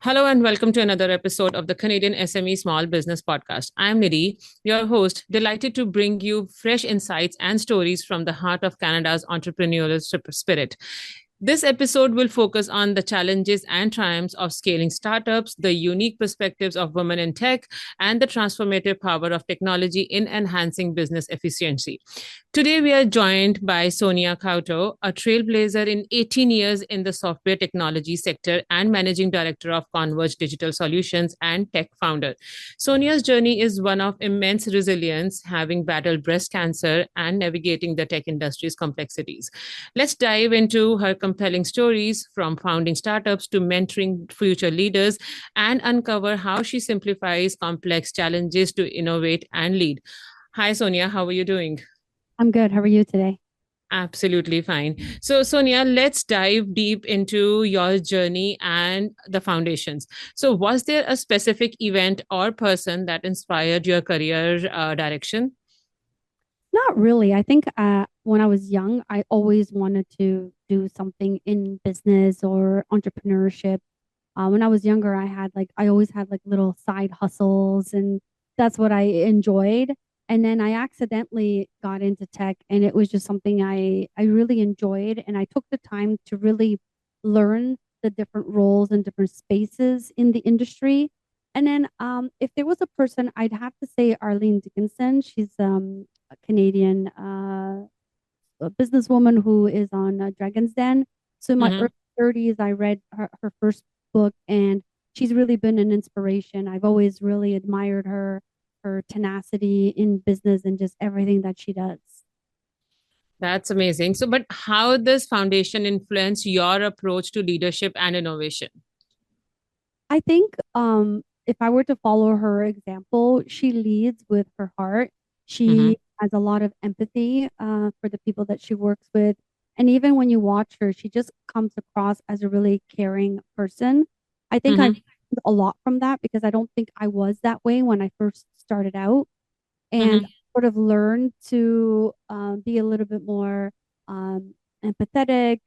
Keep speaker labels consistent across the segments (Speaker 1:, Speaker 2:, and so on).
Speaker 1: Hello and welcome to another episode of the Canadian SME Small Business Podcast. I'm Nidhi, your host, delighted to bring you fresh insights and stories from the heart of Canada's entrepreneurial spirit. This episode will focus on the challenges and triumphs of scaling startups, the unique perspectives of women in tech, and the transformative power of technology in enhancing business efficiency. Today, we are joined by Sonia Couto, a trailblazer in 18 years in the software technology sector and managing director of Converge Digital Solutions and tech founder. Sonia's journey is one of immense resilience, having battled breast cancer and navigating the tech industry's complexities. Let's dive into her compelling stories from founding startups to mentoring future leaders and uncover how she simplifies complex challenges to innovate and lead. Hi, Sonia. How are you doing?
Speaker 2: I'm good. How are you today?
Speaker 1: Absolutely fine. So, Sonia, let's dive deep into your journey and the foundations. So, was there a specific event or person that inspired your career direction?
Speaker 2: Not really. I think when I was young, I always wanted to do something in business or entrepreneurship. When I was younger, I always had like little side hustles, and that's what I enjoyed. And then I accidentally got into tech, and it was just something I really enjoyed. And I took the time to really learn the different roles and different spaces in the industry. And then if there was a person, I'd have to say Arlene Dickinson. She's a Canadian a businesswoman who is on Dragon's Den. So in my
Speaker 1: Mm-hmm.
Speaker 2: early 30s, I read her first book, and she's really been an inspiration. I've always really admired her tenacity in business and just everything that she does.
Speaker 1: That's amazing. So, but how does foundation influence your approach to leadership and innovation?
Speaker 2: I think if I were to follow her example, she leads with her heart.
Speaker 1: Mm-hmm.
Speaker 2: She has a lot of empathy for the people that she works with. And even when you watch her, she just comes across as a really caring person. I think I've
Speaker 1: Mm-hmm.
Speaker 2: learned a lot from that because I don't think I was that way when I first started out. And
Speaker 1: Mm-hmm.
Speaker 2: I sort of learned to be a little bit more um, empathetic,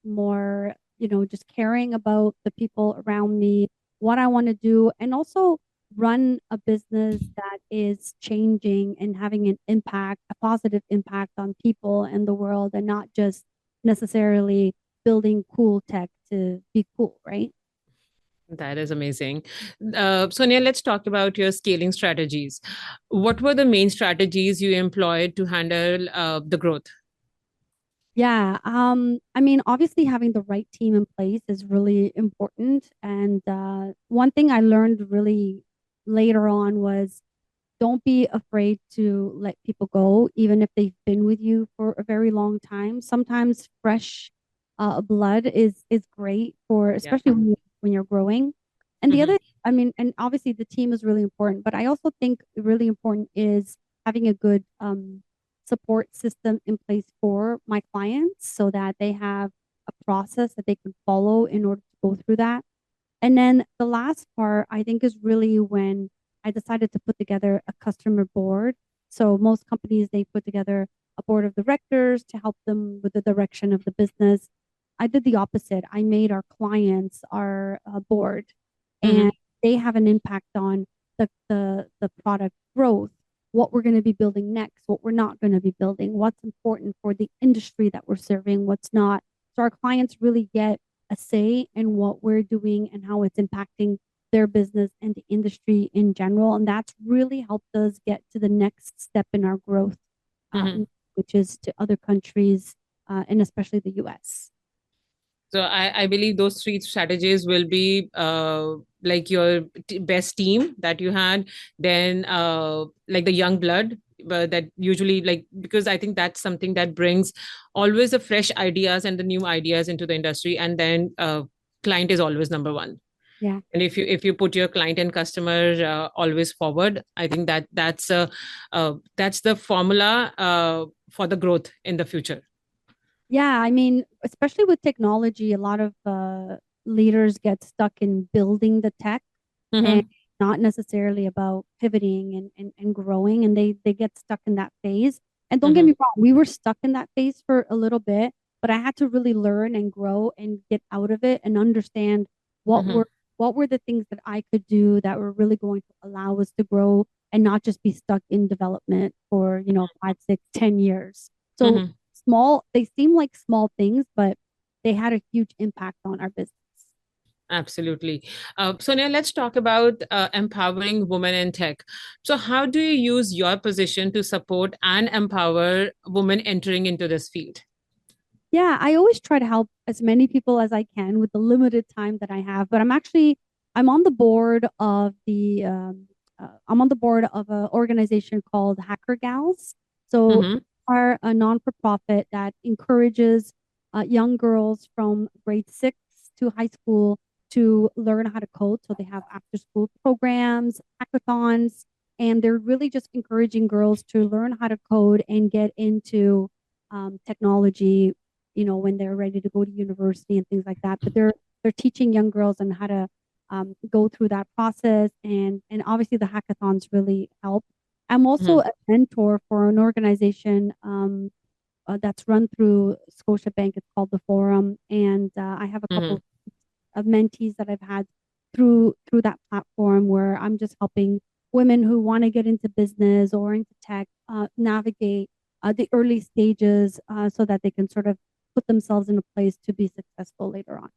Speaker 2: more, just caring about the people around me, what I want to do, and also run a business that is changing and having an impact, a positive impact on people and the world, and not just necessarily building cool tech to be cool, right?
Speaker 1: That is amazing. Sonia, let's talk about your scaling strategies. What were the main strategies you employed to handle the growth?
Speaker 2: Yeah, I mean, obviously having the right team in place is really important. And one thing I learned really later on was don't be afraid to let people go, even if they've been with you for a very long time. Sometimes fresh blood is great for,
Speaker 1: Yeah.
Speaker 2: especially when you're growing. And the
Speaker 1: Mm-hmm.
Speaker 2: other, I mean, and obviously the team is really important, but I also think really important is having a good support system in place for my clients so that they have a process that they can follow in order to go through that. And then the last part, I think, is really when I decided to put together a customer board. So most companies, they put together a board of directors to help them with the direction of the business. I did the opposite. I made our clients our board,
Speaker 1: Mm-hmm.
Speaker 2: and they have an impact on the product growth, what we're going to be building next, what we're not going to be building, what's important for the industry that we're serving, what's not. So our clients really get a say in what we're doing and how it's impacting their business and the industry in general. And that's really helped us get to the next step in our growth,
Speaker 1: Mm-hmm.
Speaker 2: which is to other countries and especially the US.
Speaker 1: So I believe those three strategies will be like your best team that you had, then like the young blood, but that usually like because I think that's something that brings always the fresh ideas and the new ideas into the industry, and then client is always number one.
Speaker 2: Yeah.
Speaker 1: And if you put your client and customer always forward, I think that's the formula for the growth in the future.
Speaker 2: Yeah. I mean, especially with technology, a lot of leaders get stuck in building the tech and
Speaker 1: Mm-hmm.
Speaker 2: not necessarily about pivoting and growing. And they get stuck in that phase. And don't get
Speaker 1: Mm-hmm.
Speaker 2: me wrong, we were stuck in that phase for a little bit, but I had to really learn and grow and get out of it and understand what
Speaker 1: Mm-hmm.
Speaker 2: works, what were the things that I could do that were really going to allow us to grow and not just be stuck in development for, 5, 6, 10 years. So
Speaker 1: Mhm.
Speaker 2: they seem like small things, but they had a huge impact on our business.
Speaker 1: Absolutely. Sonia, let's talk about empowering women in tech. So, how do you use your position to support and empower women entering into this field?
Speaker 2: Yeah, I always try to help as many people as I can with the limited time that I have. But I'm on the board of I'm on the board of an organization called Hacker Gals. So,
Speaker 1: Mm-hmm.
Speaker 2: are a non-for-profit that encourages young girls from grade 6 to high school to learn how to code. So they have after-school programs, hackathons, and they're really just encouraging girls to learn how to code and get into technology, when they're ready to go to university and things like that. But they're teaching young girls on how to go through that process, and obviously the hackathons really help. I'm also
Speaker 1: Mm-hmm.
Speaker 2: a mentor for an organization that's run through Scotiabank. It's called the Forum, and I have a
Speaker 1: Mm-hmm.
Speaker 2: couple of mentees that I've had through that platform where I'm just helping women who want to get into business or into tech navigate the early stages so that they can sort of put themselves in a place to be successful later on.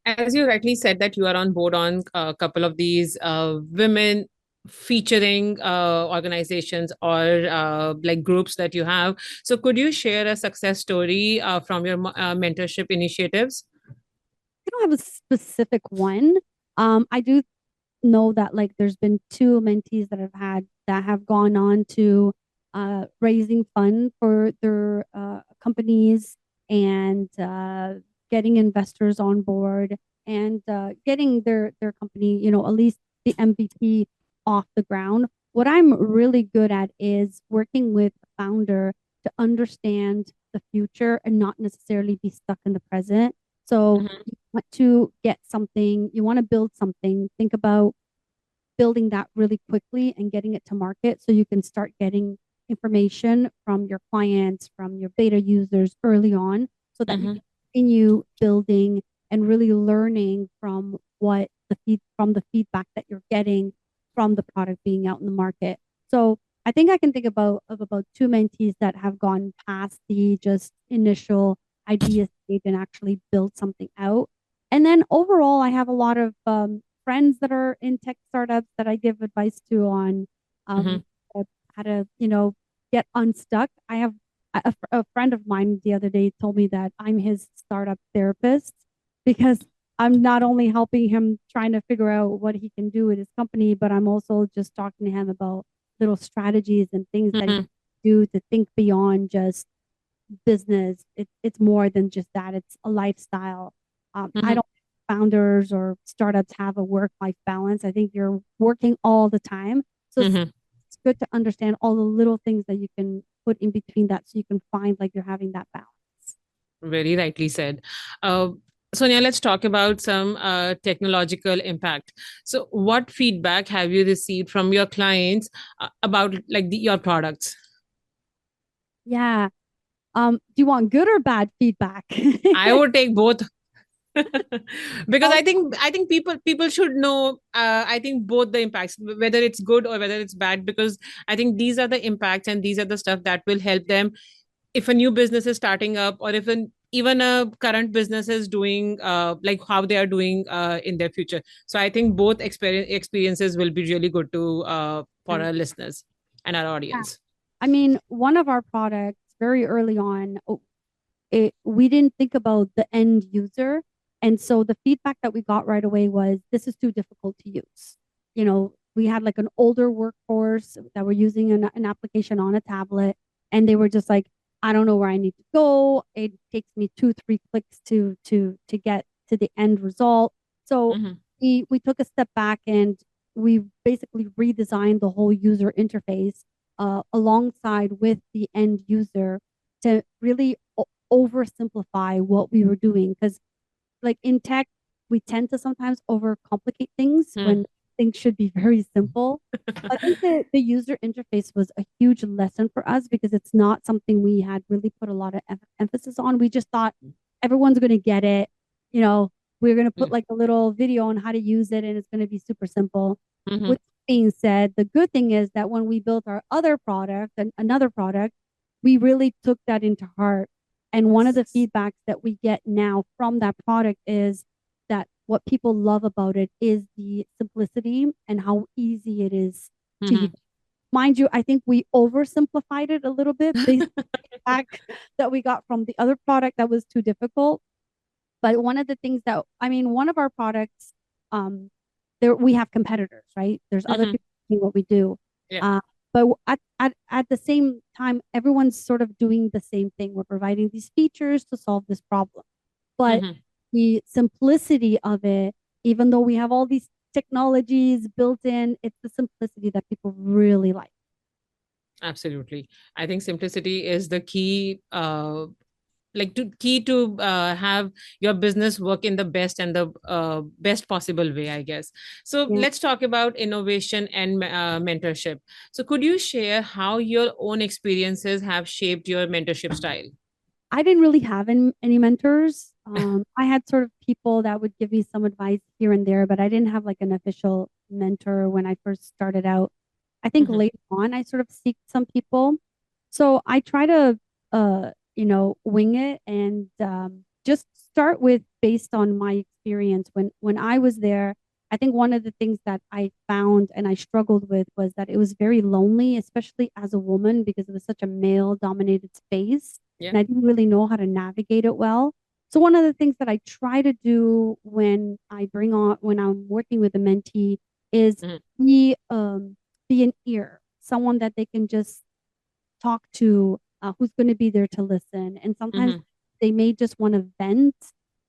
Speaker 1: As you rightly said, that you are on board on a couple of these women featuring organizations or like groups that you have. So, could you share a success story from your mentorship initiatives?
Speaker 2: I don't have a specific one. I do know that like there's been two mentees that I've had that have gone on to raising fund for their companies and getting investors on board and getting their company, at least the MVP off the ground. What I'm really good at is working with a founder to understand the future and not necessarily be stuck in the present. So
Speaker 1: Mm-hmm.
Speaker 2: you want to get something, you want to build something, think about building that really quickly and getting it to market so you can start getting information from your clients, from your beta users early on so that you
Speaker 1: Mm-hmm.
Speaker 2: can continue building and really learning from from the feedback that you're getting from the product being out in the market. So I think I can think about two mentees that have gone past the just initial idea stage and actually build something out. And then overall, I have a lot of friends that are in tech startups that I give advice to on
Speaker 1: Mm-hmm.
Speaker 2: um, how to, get unstuck. I have a friend of mine the other day told me that I'm his startup therapist because I'm not only helping him trying to figure out what he can do with his company, but I'm also just talking to him about little strategies and things that he
Speaker 1: Mm-hmm.
Speaker 2: can do to think beyond just business. It's more than just that. It's a lifestyle. I
Speaker 1: Mm-hmm.
Speaker 2: don't think founders or startups have a work-life balance. I think you're working all the time. So
Speaker 1: Mm-hmm.
Speaker 2: it's good to understand all the little things that you can put in between that so you can find like you're having that balance.
Speaker 1: Very rightly said. Uh, Sonia, let's talk about some technological impact. So, what feedback have you received from your clients about like your products?
Speaker 2: Yeah. Do you want good or bad feedback?
Speaker 1: I would take both because
Speaker 2: Oh,
Speaker 1: I think people should know. I think both the impacts, whether it's good or whether it's bad, because I think these are the impacts and these are the stuff that will help them if a new business is starting up or if even a current business is doing like how they are doing in their future. So I think both experiences will be really good to for
Speaker 2: yeah.
Speaker 1: our listeners and our audience.
Speaker 2: I mean, one of our products very early on, we didn't think about the end user. And so the feedback that we got right away was this is too difficult to use. We had like an older workforce that were using an application on a tablet, and they were just like, I don't know where I need to go. It takes me 2, 3 clicks to get to the end result. So
Speaker 1: Hmm.
Speaker 2: we took a step back and we basically redesigned the whole user interface alongside with the end user to really oversimplify what we were doing because like in tech we tend to sometimes overcomplicate things when things should be very simple. I think the user interface was a huge lesson for us because it's not something we had really put a lot of emphasis on. We just thought everyone's going to get it, you know we're going to put like a little video on how to use it, and it's going to be super simple.
Speaker 1: Mm-hmm.
Speaker 2: With that being said, the good thing is that when we built our other product and another product, we really took that into heart. And one of the feedbacks that we get now from that product is that what people love about it is the simplicity and how easy it is to use. Mind you, I think we oversimplified it a little bit based on the feedback that we got from the other product that was too difficult. But one of the things that, I mean, one of our products, there we have competitors, right? There's other people doing what we do.
Speaker 1: Yeah.
Speaker 2: But at the same time, everyone's sort of doing the same thing. We're providing these features to solve this problem. But the simplicity of it, even though we have all these technologies built in, it's the simplicity that people really like.
Speaker 1: Absolutely. I think simplicity is the key, to have your business work in the best and the best possible way, I guess. So
Speaker 2: Yeah.
Speaker 1: let's talk about innovation and mentorship. So could you share how your own experiences have shaped your mentorship style?
Speaker 2: I didn't really have any mentors. I had sort of people that would give me some advice here and there, but I didn't have like an official mentor when I first started out. I think later on, I sort of seeked some people. So I try to, wing it and just start with based on my experience. When I was there, I think one of the things that I found and I struggled with was that it was very lonely, especially as a woman, because it was such a male-dominated space.
Speaker 1: Yeah.
Speaker 2: And I didn't really know how to navigate it well. So one of the things that I try to do when I'm working with a mentee is be an ear, someone that they can just talk to, who's going to be there to listen. And sometimes they may just want to vent.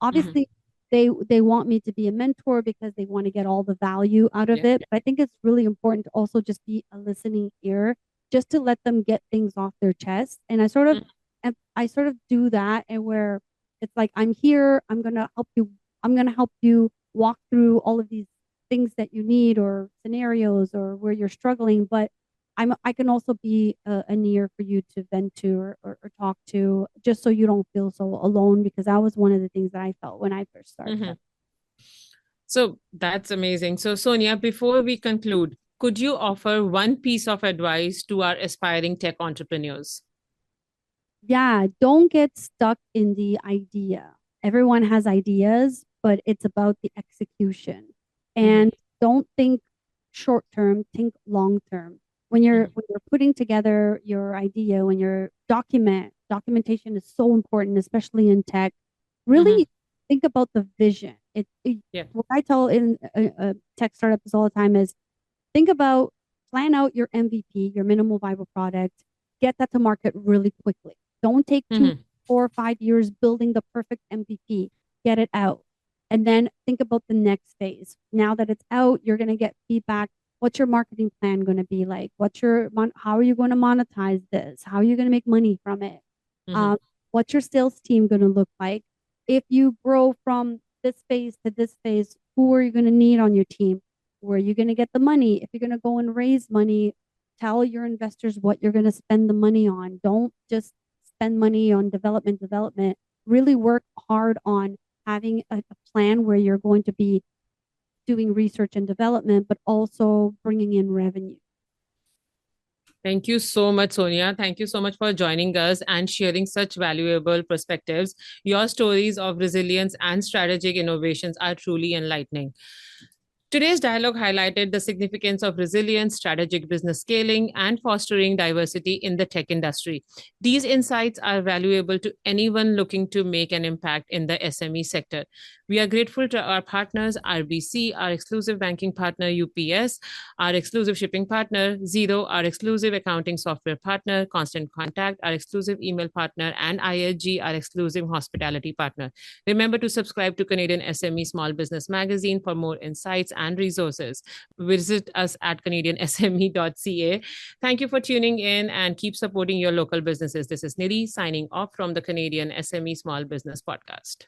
Speaker 2: Obviously, they want me to be a mentor because they want to get all the value out of it. But I think it's really important to also just be a listening ear, just to let them get things off their chest. And I sort of do that, and where it's like, I'm here, I'm gonna help you walk through all of these things that you need or scenarios or where you're struggling, but I can also be an ear for you to vent to or talk to, just so you don't feel so alone, because that was one of the things that I felt when I first started.
Speaker 1: So that's amazing. So Sonia, before we conclude, could you offer one piece of advice to our aspiring tech entrepreneurs?
Speaker 2: Yeah, don't get stuck in the idea. Everyone has ideas, but it's about the execution. And don't think short term, think long term. When you're putting together your idea, when your documentation is so important, especially in tech. Really think about the vision. What I tell in tech startups all the time is plan out your MVP, your minimal viable product, get that to market really quickly. Don't take 2, 4, or 5 years building the perfect MVP. Get it out. And then think about the next phase. Now that it's out, you're going to get feedback. What's your marketing plan going to be like? How are you going to monetize this? How are you going to make money from it? What's your sales team going to look like? If you grow from this phase to this phase, who are you going to need on your team? Where are you going to get the money? If you're going to go and raise money, tell your investors what you're going to spend the money on. Don't just spend money on development. Really work hard on having a plan where you're going to be doing research and development, but also bringing in revenue.
Speaker 1: Thank you so much, Sonia. Thank you so much for joining us and sharing such valuable perspectives. Your stories of resilience and strategic innovations are truly enlightening. Today's dialogue highlighted the significance of resilience, strategic business scaling, and fostering diversity in the tech industry. These insights are valuable to anyone looking to make an impact in the SME sector. We are grateful to our partners, RBC, our exclusive banking partner, UPS, our exclusive shipping partner, Zero, our exclusive accounting software partner, Constant Contact, our exclusive email partner, and ISG, our exclusive hospitality partner. Remember to subscribe to Canadian SME Small Business Magazine for more insights and resources. Visit us at CanadianSME.ca. Thank you for tuning in and keep supporting your local businesses. This is Nidhi signing off from the Canadian SME Small Business Podcast.